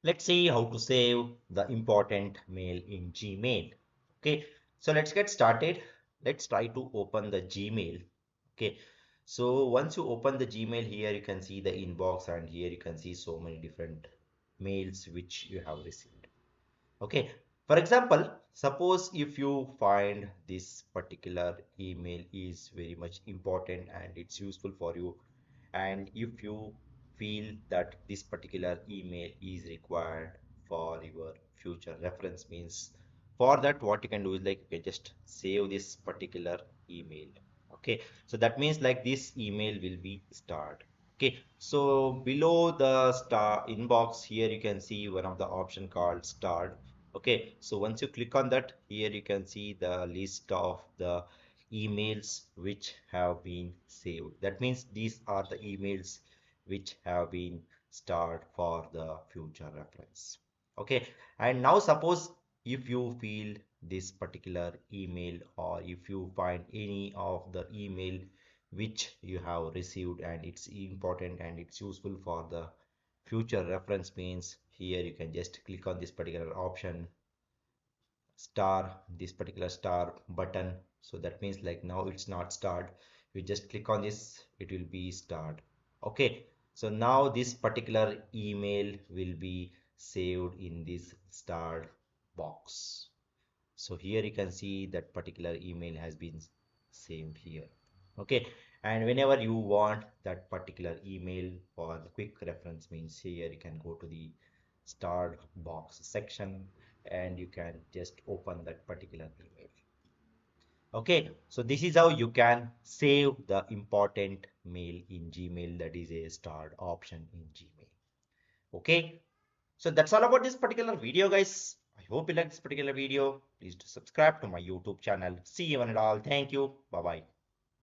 Let's see how to save the important mail in Gmail. Okay, so let's get started. Let's try to open the Gmail. Okay, so once you open the Gmail, here you can see the inbox, and here you can see so many different mails which you have received. Okay, for example, suppose if you find this particular email is very much important and it's useful for you, and if you feel that this particular email is required for your future reference, means for that what you can do is like you can just save this particular email. Okay, so that means like this email will be starred. Okay, so below the star inbox, here you can see one of the option called starred. Okay, so once you click on that, here you can see the list of the emails which have been saved. That means these are the emails which have been stored for the future reference. Okay, and now suppose if you feel this particular email, or if you find any of the email which you have received and it's important and it's useful for the future reference, means here you can just click on this particular option, star, this particular star button. So that means like now it's not starred. You just click on this, it will be starred. Okay, so now this particular email will be saved in this starred box. So here you can see that particular email has been saved here. Okay, and whenever you want that particular email for the quick reference, means here you can go to the starred box section and you can just open that particular email. Okay, so this is how you can save the important mail in Gmail, that is a starred option in Gmail. Okay, so that's all about this particular video, guys. I hope you like this particular video. Please do subscribe to my YouTube channel. See you one and all. Thank you. Bye bye.